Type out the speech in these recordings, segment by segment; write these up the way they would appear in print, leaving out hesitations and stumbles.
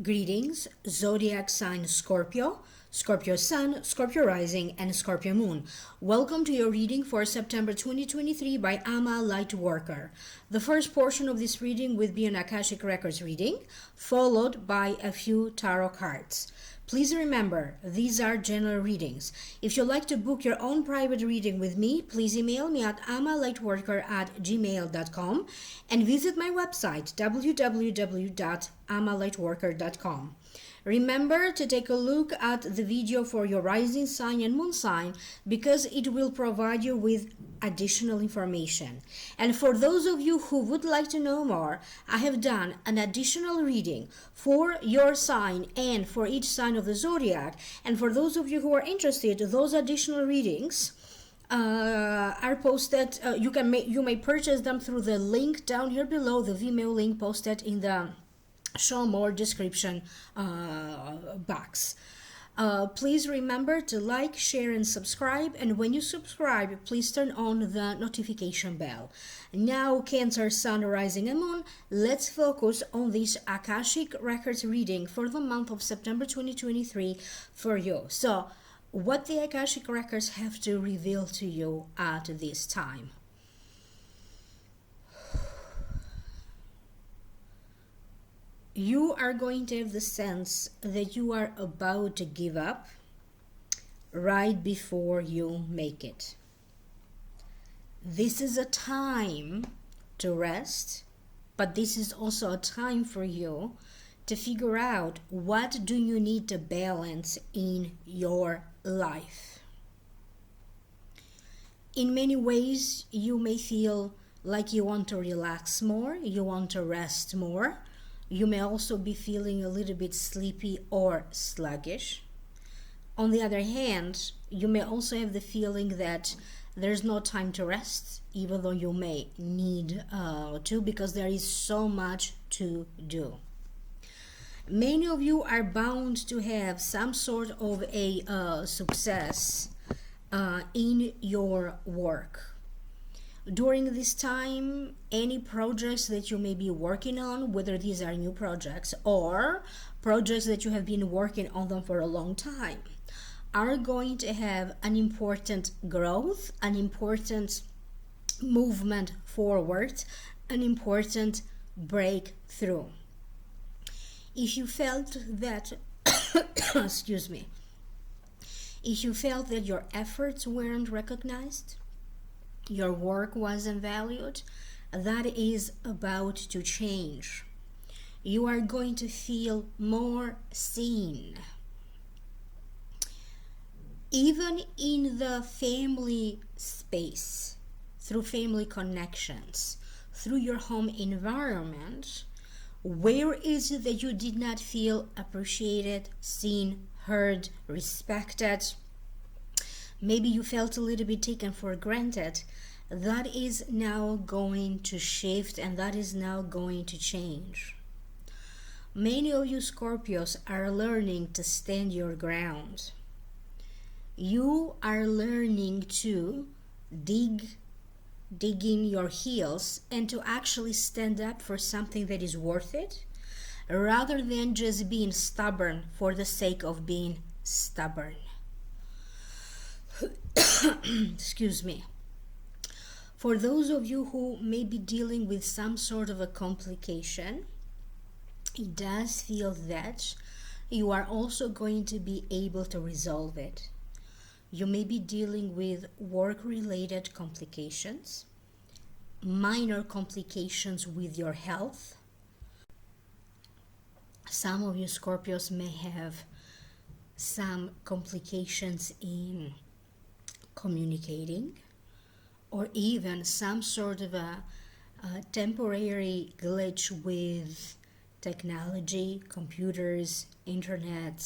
Greetings, zodiac sign Scorpio, Scorpio Sun, Scorpio Rising, and Scorpio Moon. Welcome to your reading for September 2023 by LightWorker. The first portion of this reading will be an Akashic Records reading, followed by a few tarot cards. Please remember, these are general readings. If you'd like to book your own private reading with me, please email me at amalightworker@gmail.com and visit my website, www.amalightworker.com. Remember to take a look at the video for your rising sign and moon sign because it will provide you with additional information. And for those of you who would like to know more, I have done an additional reading for your sign and for each sign of the zodiac. And for those of you who are interested, those additional readings are posted. You may purchase them through the link down here below, the Vimeo link posted in the show more description box. Please remember to like, share, and subscribe. And when you subscribe, please turn on the notification bell. Now, Cancer, Sun, Rising, and Moon, let's focus on this Akashic Records reading for the month of September 2023 for you. So, what the Akashic Records have to reveal to you at this time. You are going to have the sense that you are about to give up right before you make it. This is a time to rest, but this is also a time for you to figure out what do you need to balance in your life. In many ways, you may feel like you want to relax more, you want to rest more. You may also be feeling a little bit sleepy or sluggish. On the other hand, you may also have the feeling that there's no time to rest, even though you may need to, because there is so much to do. Many of you are bound to have some sort of a success in your work. During this time, any projects that you may be working on, whether these are new projects or projects that you have been working on them for a long time, are going to have an important growth, an important movement forward, an important breakthrough. If you felt that, excuse me, if you felt that your efforts weren't recognized, your work wasn't valued, that is about to change. You are going to feel more seen. Even in the family space, through family connections, through your home environment, where is it that you did not feel appreciated, seen, heard, respected? Maybe you felt a little bit taken for granted. That is now going to shift and that is now going to change. Many of you Scorpios are learning to stand your ground. You are learning to dig in your heels and to actually stand up for something that is worth it, rather than just being stubborn for the sake of being stubborn. Excuse me. For those of you who may be dealing with some sort of a complication, it does feel that you are also going to be able to resolve it. You may be dealing with work-related complications, minor complications with your health. Some of you Scorpios may have some complications in communicating, or even some sort of a temporary glitch with technology, computers, internet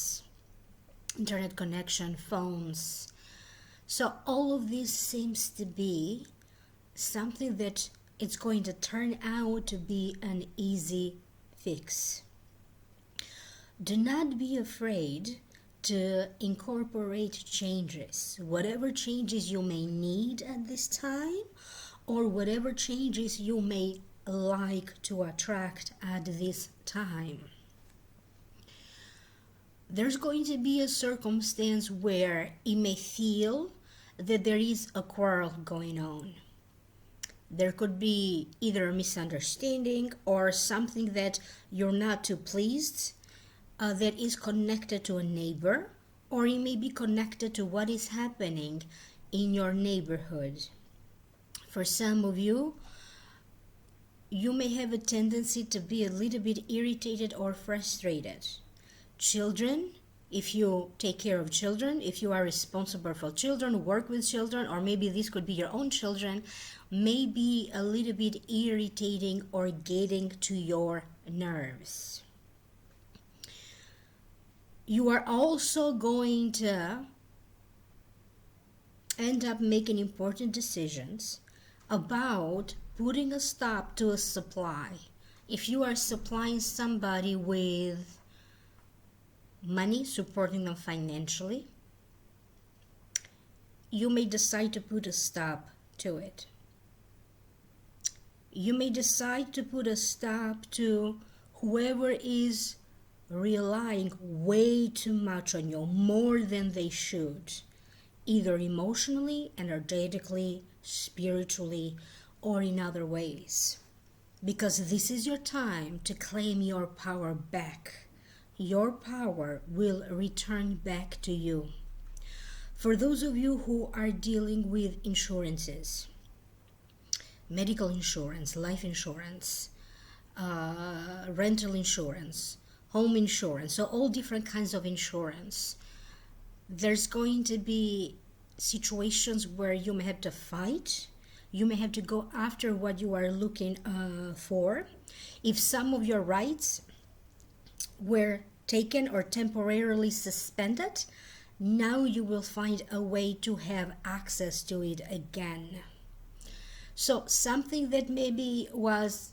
connection, phones. So all of this seems to be something that it's going to turn out to be an easy fix. Do not be afraid to incorporate changes, whatever changes you may need at this time, or whatever changes you may like to attract at this time. There's going to be a circumstance where it may feel that there is a quarrel going on. There could be either a misunderstanding or something that you're not too pleased that is connected to a neighbor, or it may be connected to what is happening in your neighborhood. For some of you, you may have a tendency to be a little bit irritated or frustrated. Children, if you take care of children, if you are responsible for children, work with children, or maybe this could be your own children, may be a little bit irritating or getting to your nerves. You are also going to end up making important decisions about putting a stop to a supply. If you are supplying somebody with money, supporting them financially, you may decide to put a stop to it. You may decide to put a stop to whoever is relying way too much on you, more than they should, either emotionally, energetically, spiritually, or in other ways. Because this is your time to claim your power back. Your power will return back to you. For those of you who are dealing with insurances, medical insurance, life insurance, rental insurance, home insurance, so all different kinds of insurance, there's going to be situations where you may have to fight. You may have to go after what you are looking for. If some of your rights were taken or temporarily suspended, now you will find a way to have access to it again. So something that maybe has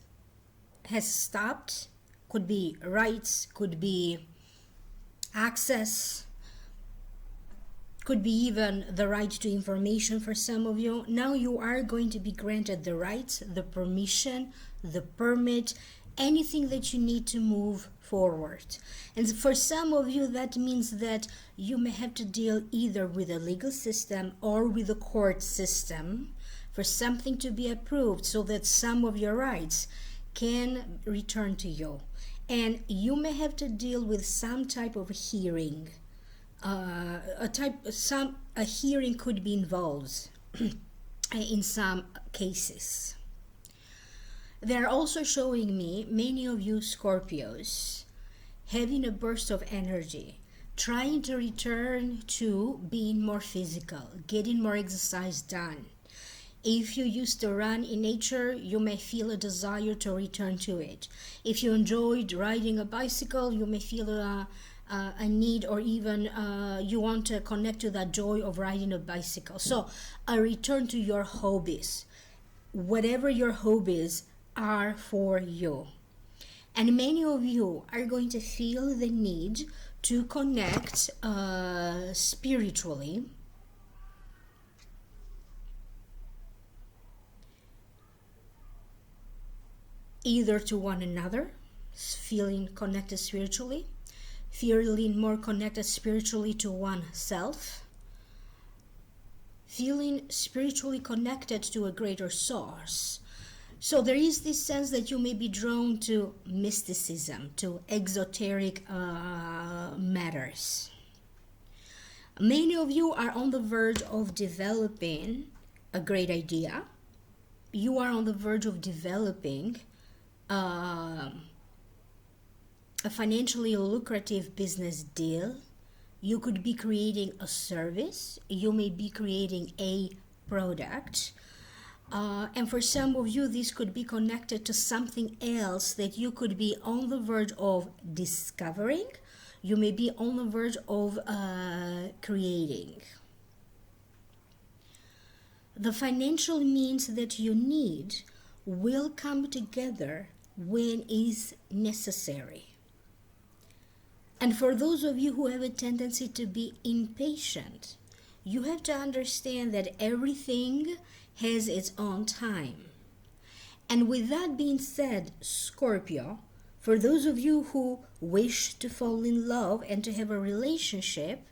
stopped, could be rights, could be access, could be even the right to information for some of you. Now you are going to be granted the rights, the permission, the permit, anything that you need to move forward. And for some of you, that means that you may have to deal either with a legal system or with a court system for something to be approved so that some of your rights can return to you. And you may have to deal with some type of hearing. A hearing could be involved in some cases. They're also showing me many of you Scorpios having a burst of energy, trying to return to being more physical, getting more exercise done. If you used to run in nature, you may feel a desire to return to it. If you enjoyed riding a bicycle, you may feel a need, or even you want to connect to that joy of riding a bicycle. So a return to your hobbies, whatever your hobbies are for you. And many of you are going to feel the need to connect spiritually, either to one another, feeling connected spiritually, feeling more connected spiritually to oneself, feeling spiritually connected to a greater source. So there is this sense that you may be drawn to mysticism, to exoteric matters. Many of you are on the verge of developing a great idea. You are on the verge of developing a financially lucrative business deal. You could be creating a service. You may be creating a product. And for some of you, this could be connected to something else that you could be on the verge of discovering. You may be on the verge of creating. The financial means that you need will come together when is necessary. And for those of you who have a tendency to be impatient, you have to understand that everything has its own time. And with that being said, Scorpio, for those of you who wish to fall in love and to have a relationship,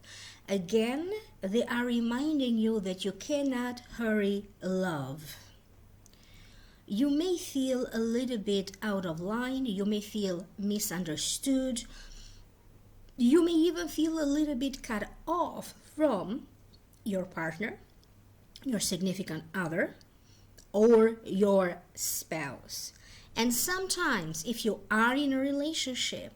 again, they are reminding you that you cannot hurry love. You may feel a little bit out of line. You may feel misunderstood. You may even feel a little bit cut off from your partner, your significant other, or your spouse. And sometimes, if you are in a relationship,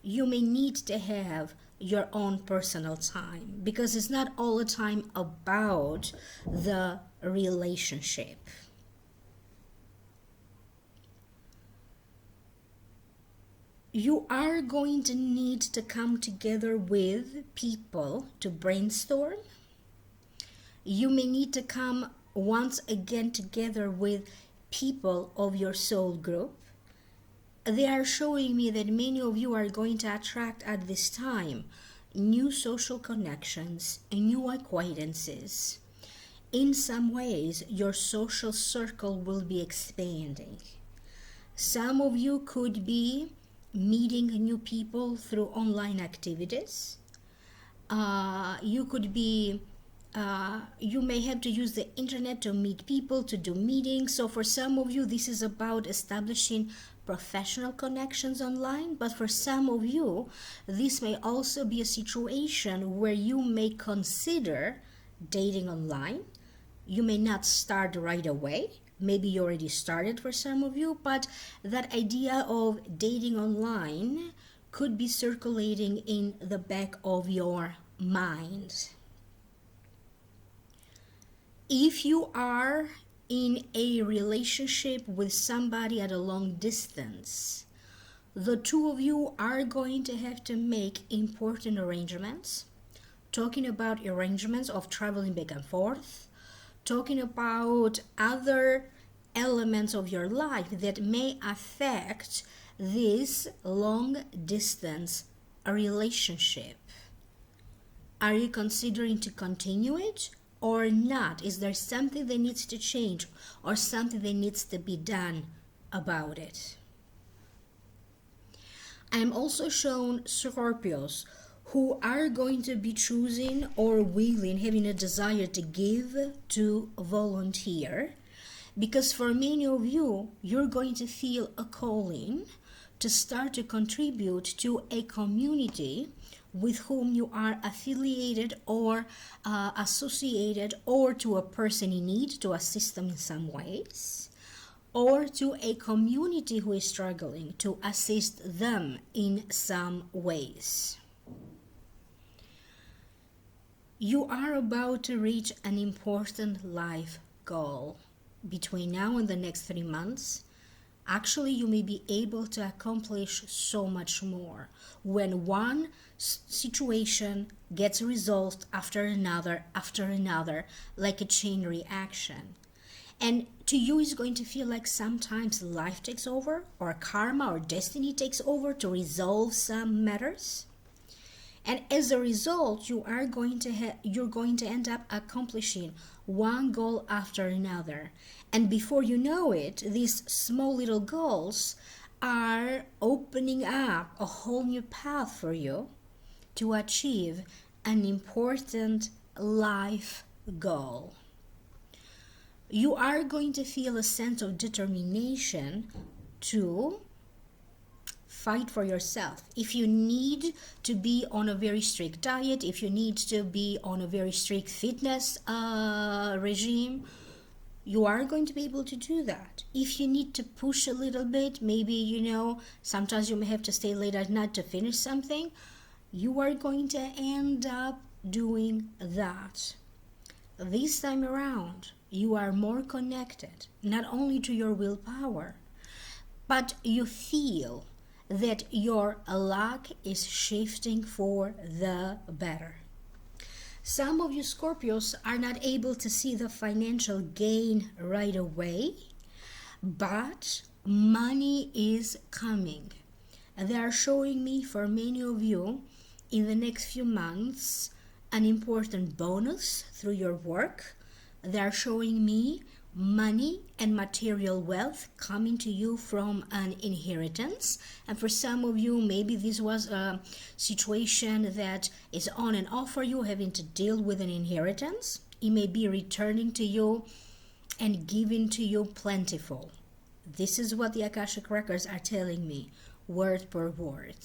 you may need to have your own personal time, because it's not all the time about the relationship. You are going to need to come together with people to brainstorm. You may need to come once again together with people of your soul group. They are showing me that many of you are going to attract at this time new social connections and new acquaintances. In some ways, your social circle will be expanding. Some of you could be meeting new people through online activities. You may have to use the internet to meet people, to do meetings. So for some of you, this is about establishing professional connections online. But for some of you, this may also be a situation where you may consider dating online. You may not start right away. Maybe you already started for some of you, but that idea of dating online could be circulating in the back of your mind. If you are in a relationship with somebody at a long distance, the two of you are going to have to make important arrangements. Talking about arrangements of traveling back and forth, talking about other elements of your life that may affect this long distance relationship. Are you considering to continue it or not? Is there something that needs to change or something that needs to be done about it? I am also shown Scorpios who are going to be choosing or willing, having a desire to give, to volunteer. Because for many of you, you're going to feel a calling to start to contribute to a community with whom you are affiliated or associated, or to a person in need to assist them in some ways, or to a community who is struggling to assist them in some ways. You are about to reach an important life goal. Between now and the next 3 months, actually you may be able to accomplish so much more when one situation gets resolved after another, like a chain reaction. And to you, it's going to feel like sometimes life takes over, or karma or destiny takes over to resolve some matters. And as a result, you're going to end up accomplishing one goal after another. And before you know it, these small little goals are opening up a whole new path for you to achieve an important life goal. You are going to feel a sense of determination to fight for yourself. If you need to be on a very strict diet, if you need to be on a very strict fitness regime, you are going to be able to do that. If you need to push a little bit, maybe, sometimes you may have to stay late at night to finish something, you are going to end up doing that. This time around, you are more connected, not only to your willpower, but you feel that your luck is shifting for the better. Some of you Scorpios are not able to see the financial gain right away, but money is coming. They are showing me for many of you in the next few months an important bonus through your work. They are showing me money and material wealth coming to you from an inheritance. And for some of you, maybe this was a situation that is on and off for you, having to deal with an inheritance. It may be returning to you and giving to you plentiful. This is what the Akashic records are telling me, word per word.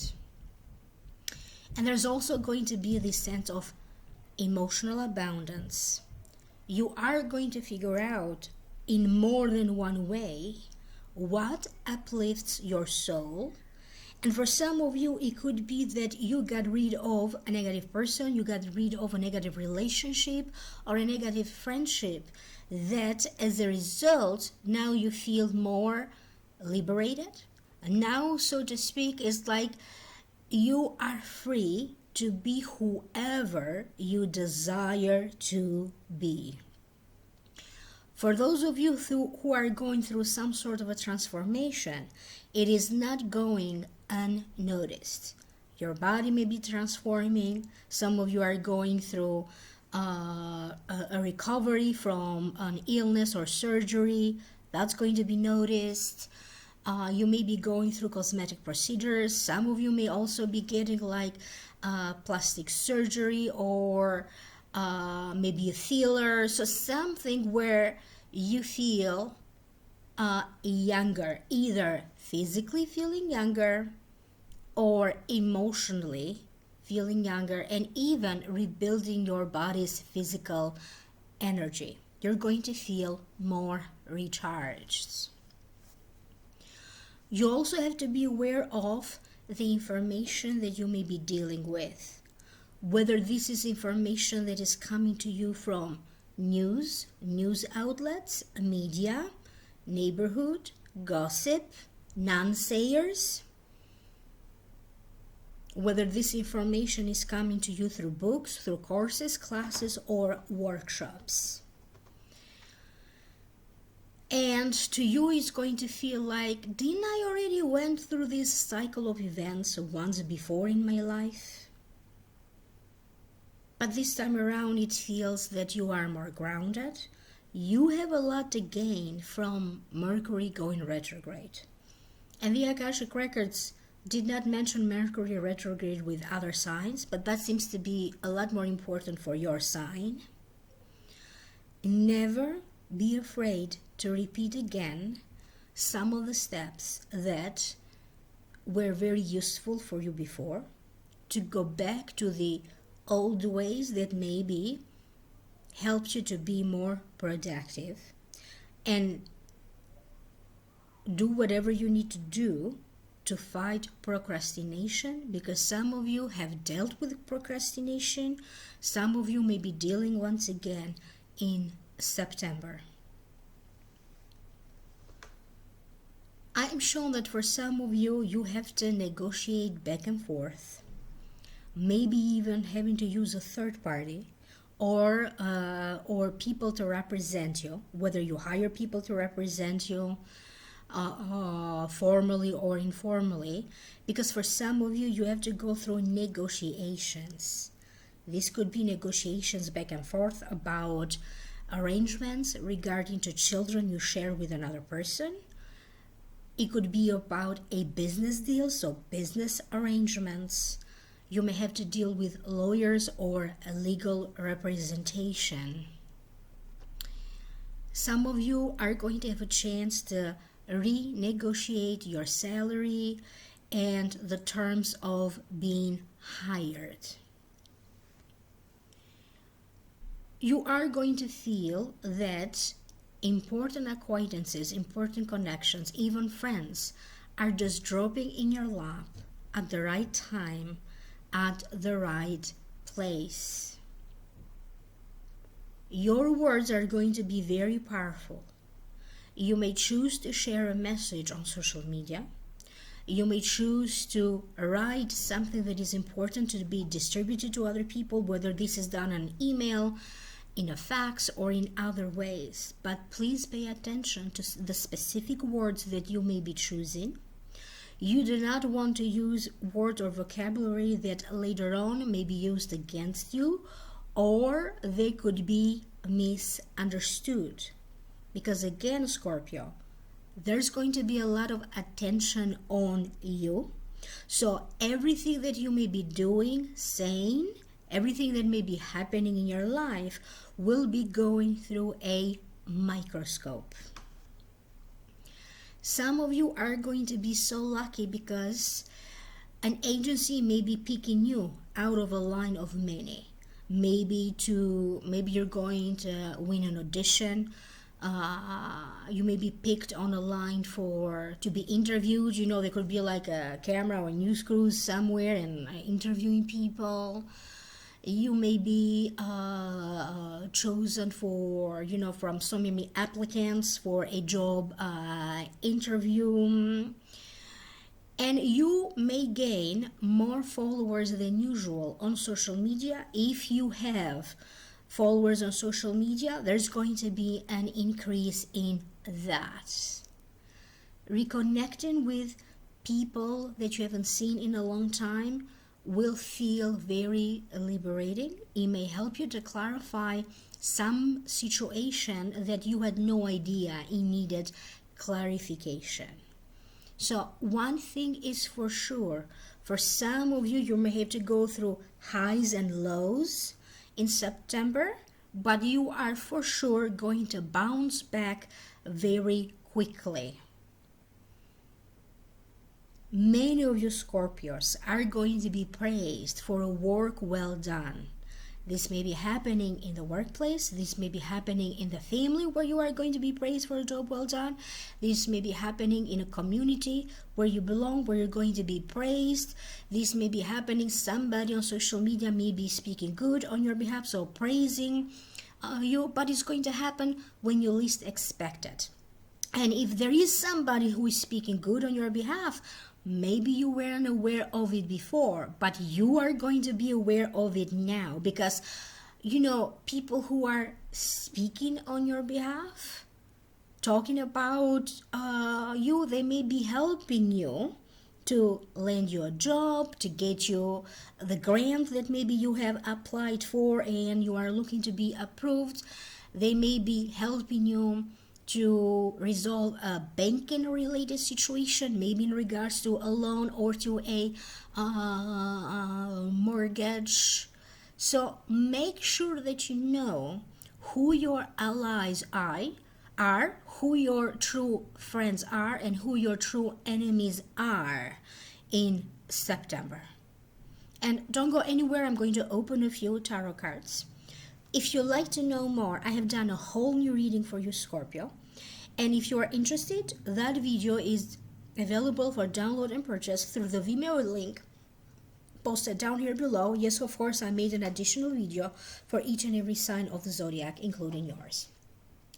And there's also going to be this sense of emotional abundance. You are going to figure out in more than one way what uplifts your soul. And for some of you, it could be that you got rid of a negative person, you got rid of a negative relationship or a negative friendship, that as a result, now you feel more liberated. And now, so to speak, it's like you are free to be whoever you desire to be. For those of you who are going through some sort of a transformation, it is not going unnoticed. Your body may be transforming. Some of you are going through a recovery from an illness or surgery. That's going to be noticed. You may be going through cosmetic procedures. Some of you may also be getting like plastic surgery or maybe a filler. So something where you feel younger, either physically feeling younger or emotionally feeling younger, and even rebuilding your body's physical energy. You're going to feel more recharged. You also have to be aware of the information that you may be dealing with. Whether this is information that is coming to you from news outlets, media, neighborhood, gossip, naysayers. Whether this information is coming to you through books, through courses, classes, or workshops. And to you, it's going to feel like, didn't I already went through this cycle of events once before in my life? But this time around, it feels that you are more grounded. You have a lot to gain from Mercury going retrograde. And the Akashic records did not mention Mercury retrograde with other signs, but that seems to be a lot more important for your sign. Never be afraid to repeat again some of the steps that were very useful for you before, to go back to the old ways that maybe helped you to be more productive, and do whatever you need to do to fight procrastination, because some of you have dealt with procrastination. Some of you may be dealing once again in September. I am shown that for some of you, you have to negotiate back and forth, maybe even having to use a third party or people to represent you, whether you hire people to represent you formally or informally, because for some of you, you have to go through negotiations. This could be negotiations back and forth about arrangements regarding to children you share with another person. It could be about a business deal, so business arrangements. You may have to deal with lawyers or a legal representation. Some of you are going to have a chance to renegotiate your salary and the terms of being hired. You are going to feel that important acquaintances, important connections, even friends are just dropping in your lap at the right time, at the right place. Your words are going to be very powerful. You may choose to share a message on social media. You may choose to write something that is important to be distributed to other people, whether this is done on email, in a fax, or in other ways. But please pay attention to the specific words that you may be choosing. You do not want to use words or vocabulary that later on may be used against you, or they could be misunderstood. Because again, Scorpio, there's going to be a lot of attention on you. So everything that you may be doing, saying, everything that may be happening in your life will be going through a microscope. Some of you are going to be so lucky because an agency may be picking you out of a line of many. Maybe you're going to win an audition. You may be picked on a line to be interviewed. You know, there could be like a camera or news crews somewhere and interviewing people. You may be chosen from so many applicants for a job interview. And you may gain more followers than usual on social media. If you have followers on social media, there's going to be an increase in that. Reconnecting with people that you haven't seen in a long time will feel very liberating. It may help you to clarify some situation that you had no idea it needed clarification. So one thing is for sure, for some of you, you may have to go through highs and lows in September, but you are for sure going to bounce back very quickly. Many of you Scorpios are going to be praised for a work well done. This may be happening in the workplace. This may be happening in the family where you are going to be praised for a job well done. This may be happening in a community where you belong, where you're going to be praised. This may be happening, somebody on social media may be speaking good on your behalf, so praising you, but it's going to happen when you least expect it. And if there is somebody who is speaking good on your behalf, maybe you weren't aware of it before, but you are going to be aware of it now, because people who are speaking on your behalf, talking about you, they may be helping you to land you a job, to get you the grant that maybe you have applied for and you are looking to be approved. They may be helping you to resolve a banking related situation, maybe in regards to a loan or to a mortgage. So make sure that you know who your allies are, who your true friends are, and who your true enemies are in September. And don't go anywhere. I'm going to open a few tarot cards. If you'd like to know more, I have done a whole new reading for you, Scorpio. And if you are interested, that video is available for download and purchase through the Vimeo link posted down here below. Yes, of course, I made an additional video for each and every sign of the zodiac, including yours.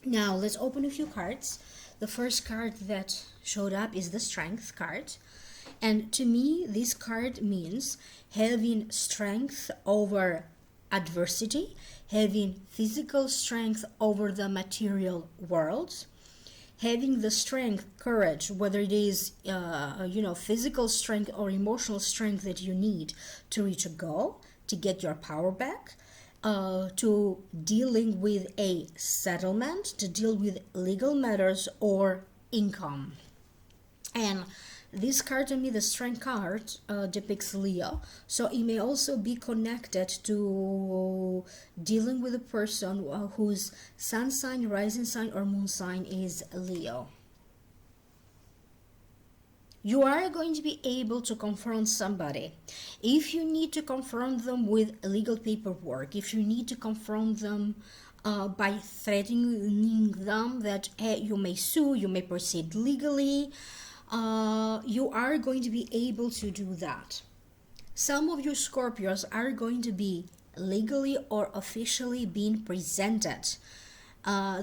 Now, let's open a few cards. The first card that showed up is the Strength card. And to me, this card means having strength over adversity, having physical strength over the material world, having the strength, courage, whether it is physical strength or emotional strength that you need to reach a goal, to get your power back, to dealing with a settlement, to deal with legal matters or income. And this card, to me, the Strength card, depicts Leo. So it may also be connected to dealing with a person whose sun sign, rising sign, or moon sign is Leo. You are going to be able to confront somebody. If you need to confront them with legal paperwork, if you need to confront them by threatening them that you may sue, you may proceed legally, you are going to be able to do that. Some of you Scorpios are going to be legally or officially being presented.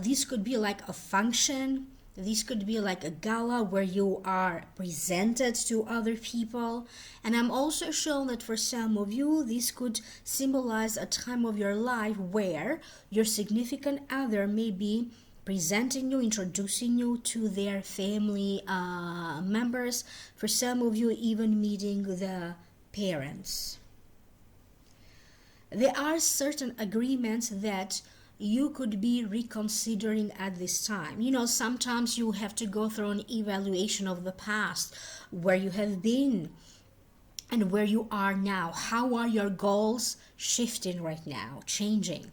This could be like a function. This could be like a gala where you are presented to other people. And I'm also shown that for some of you, this could symbolize a time of your life where your significant other may be presenting you, introducing you to their family members. For some of you, even meeting the parents. There are certain agreements that you could be reconsidering at this time. You know, sometimes you have to go through an evaluation of the past, where you have been and where you are now. How are your goals shifting right now, changing?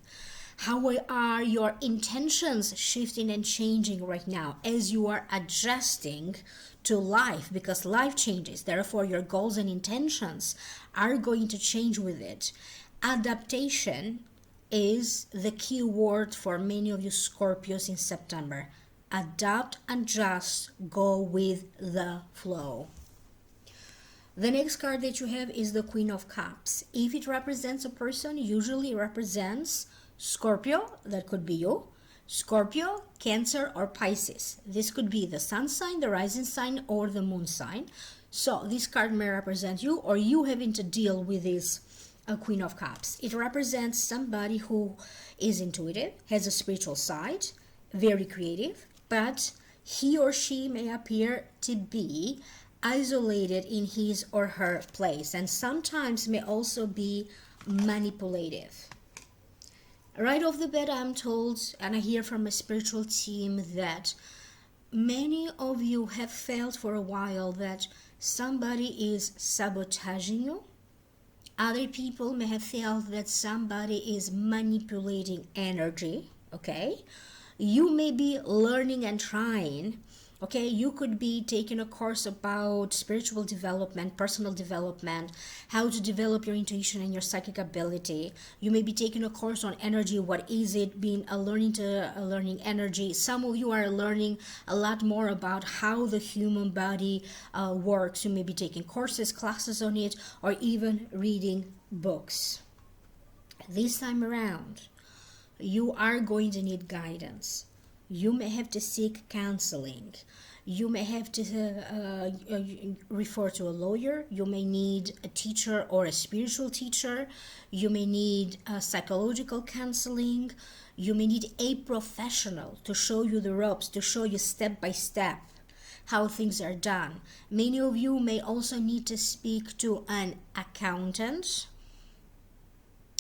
How are your intentions shifting and changing right now as you are adjusting to life? Because life changes, therefore your goals and intentions are going to change with it. Adaptation is the key word for many of you Scorpios in September. Adapt, adjust, go with the flow. The next card that you have is the Queen of Cups. If it represents a person, usually it represents Scorpio, that could be you, Scorpio, Cancer, or Pisces. This could be the sun sign, the rising sign, or the moon sign. So this card may represent you, or you having to deal with this Queen of Cups. It represents somebody who is intuitive, has a spiritual side, very creative, but he or she may appear to be isolated in his or her place, and sometimes may also be manipulative. Right off the bat, I'm told, and I hear from a spiritual team, that many of you have felt for a while that somebody is sabotaging you. Other people may have felt that somebody is manipulating energy, okay? You may be learning and trying, okay? You could be taking a course about spiritual development, personal development, how to develop your intuition and your psychic ability. You may be taking a course on energy. What is it? Being learning energy. Some of you are learning a lot more about how the human body works. You may be taking courses, classes on it, or even reading books. This time around, you are going to need guidance. You may have to seek counseling. You may have to refer to a lawyer. You may need a teacher or a spiritual teacher. You may need psychological counseling. You may need a professional to show you the ropes, to show you step by step how things are done. Many of you may also need to speak to an accountant.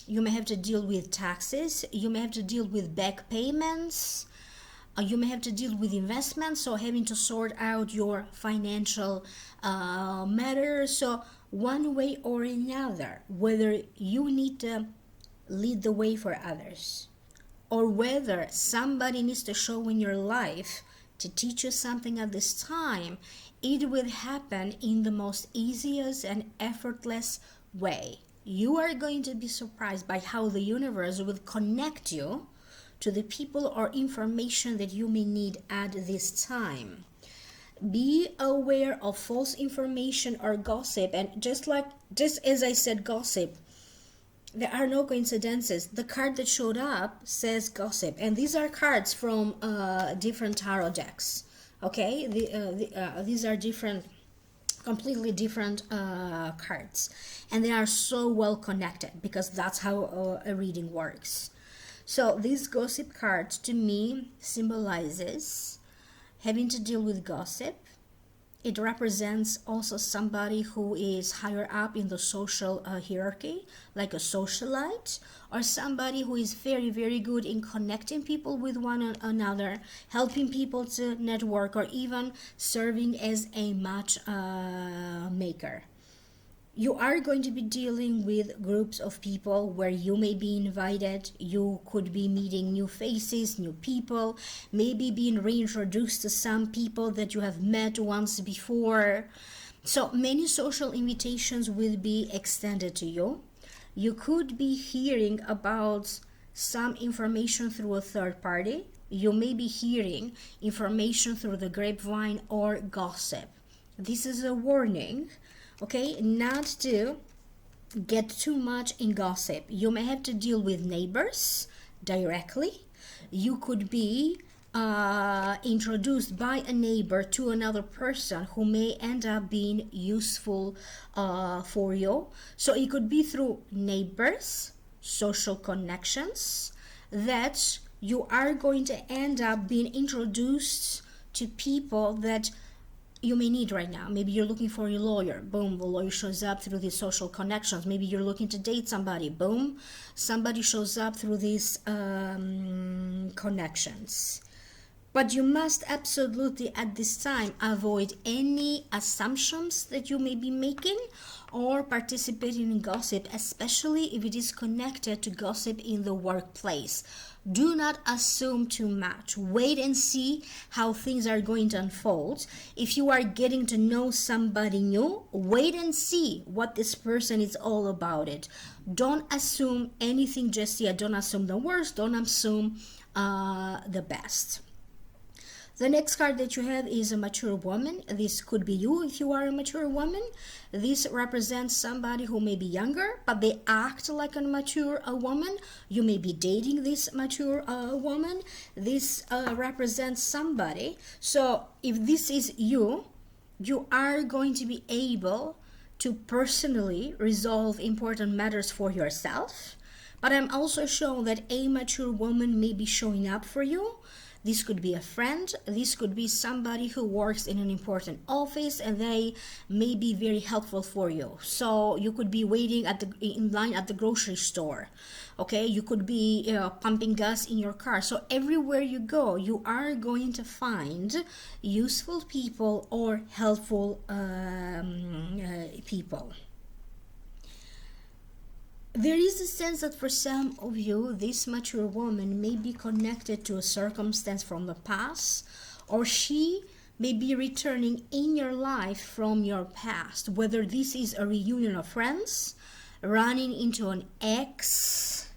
You may have to deal with taxes. You may have to deal with back payments. You may have to deal with investments, so having to sort out your financial matters. So one way or another, whether you need to lead the way for others, or whether somebody needs to show in your life to teach you something at this time, it will happen in the most easiest and effortless way. You are going to be surprised by how the universe will connect you to the people or information that you may need at this time. Be aware of false information or gossip, and just as I said gossip, there are no coincidences. The card that showed up says gossip, and these are cards from different tarot decks. Okay, these are completely different cards, and they are so well connected because that's how a reading works. So this gossip card to me symbolizes having to deal with gossip. It represents also somebody who is higher up in the social hierarchy, like a socialite, or somebody who is very, very good in connecting people with one another, helping people to network, or even serving as a matchmaker. You are going to be dealing with groups of people where you may be invited. You could be meeting new faces, new people, maybe being reintroduced to some people that you have met once before. So many social invitations will be extended to you. You could be hearing about some information through a third party. You may be hearing information through the grapevine or gossip. This is a warning, okay, not to get too much in gossip. You may have to deal with neighbors directly. You could be introduced by a neighbor to another person who may end up being useful for you. So it could be through neighbors, social connections, that you are going to end up being introduced to people that you may need right now. Maybe you're looking for a lawyer. Boom, the lawyer shows up through these social connections. Maybe you're looking to date somebody. Boom, somebody shows up through these connections. But you must absolutely at this time avoid any assumptions that you may be making or participating in gossip, especially if it is connected to gossip in the workplace. Do not assume too much. Wait and see how things are going to unfold. If you are getting to know somebody new, wait and see what this person is all about it. Don't assume anything just yet. Don't assume the worst. Don't assume the best. The next card that you have is a mature woman. This could be you if you are a mature woman. This represents somebody who may be younger, but they act like a mature woman. You may be dating this mature woman. This represents somebody. So if this is you, you are going to be able to personally resolve important matters for yourself. But I'm also shown that a mature woman may be showing up for you. This could be a friend. This could be somebody who works in an important office and they may be very helpful for you. So you could be waiting in line at the grocery store. Okay, you could be pumping gas in your car. So everywhere you go, you are going to find useful people or helpful people. There is a sense that for some of you, this mature woman may be connected to a circumstance from the past, or she may be returning in your life from your past, whether this is a reunion of friends, running into an ex.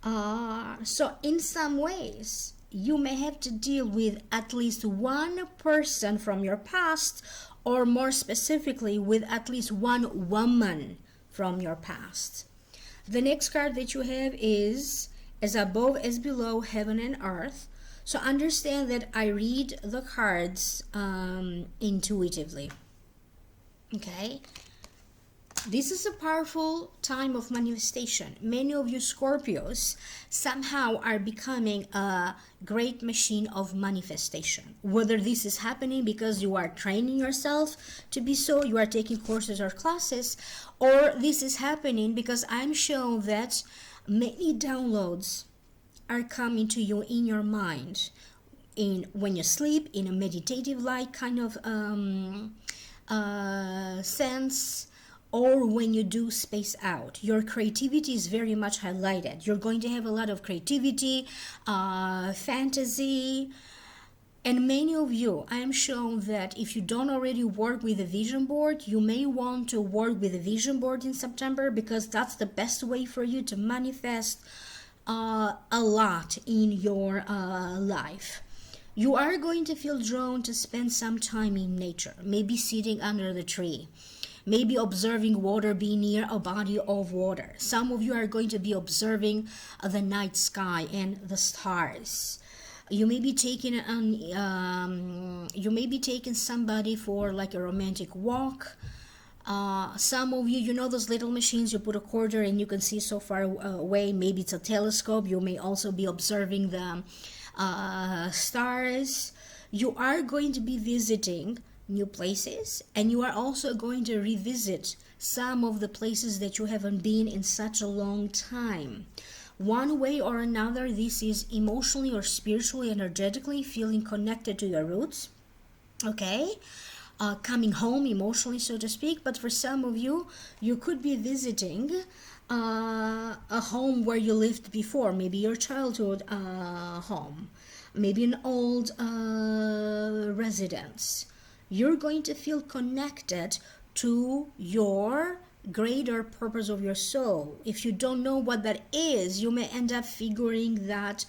So in some ways, you may have to deal with at least one person from your past, or more specifically, with at least one woman from your past. The next card that you have is as above as below, heaven and earth. So understand that I read the cards intuitively. Okay? This is a powerful time of manifestation. Many of you Scorpios somehow are becoming a great machine of manifestation. Whether this is happening because you are training yourself to be so, you are taking courses or classes, or this is happening because I'm shown that many downloads are coming to you in your mind, when you sleep, in a meditative like kind of sense, or when you do space out. Your creativity is very much highlighted. You're going to have a lot of creativity, fantasy, and many of you, I am shown that if you don't already work with a vision board, you may want to work with a vision board in September, because that's the best way for you to manifest a lot in your life. You are going to feel drawn to spend some time in nature, maybe sitting under the tree, maybe observing water, being near a body of water. Some of you are going to be observing the night sky and the stars. You may be taking somebody for like a romantic walk. Some of you, you know those little machines you put a quarter and you can see so far away. Maybe it's a telescope. You may also be observing the stars. You are going to be visiting new places, and you are also going to revisit some of the places that you haven't been in such a long time. One way or another, this is emotionally or spiritually, energetically feeling connected to your roots. Okay, coming home emotionally, so to speak. But for some of you, you could be visiting a home where you lived before, maybe your childhood home, maybe an old residence. You're going to feel connected to your greater purpose of your soul. If you don't know what that is, you may end up figuring that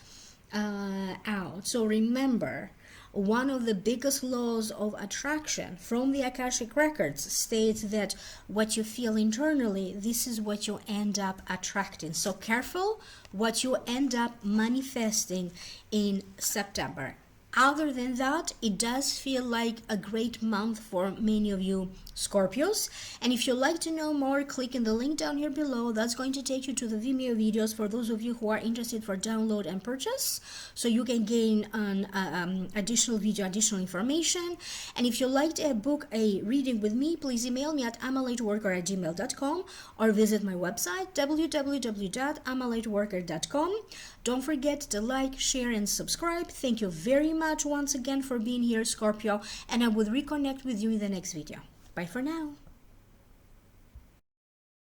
out. So remember, one of the biggest laws of attraction from the Akashic Records states that what you feel internally, this is what you end up attracting. So careful what you end up manifesting in September. Other than that, it does feel like a great month for many of you Scorpios. And if you'd like to know more, click in the link down here below. That's going to take you to the Vimeo videos for those of you who are interested for download and purchase, so you can gain an additional video, additional information. And if you'd like to book a reading with me, please email me at amalightworker@gmail.com or visit my website www.amalightworker.com. Don't forget to like, share, and subscribe. Thank you very much once again for being here, Scorpio, and I will reconnect with you in the next video. Bye for now.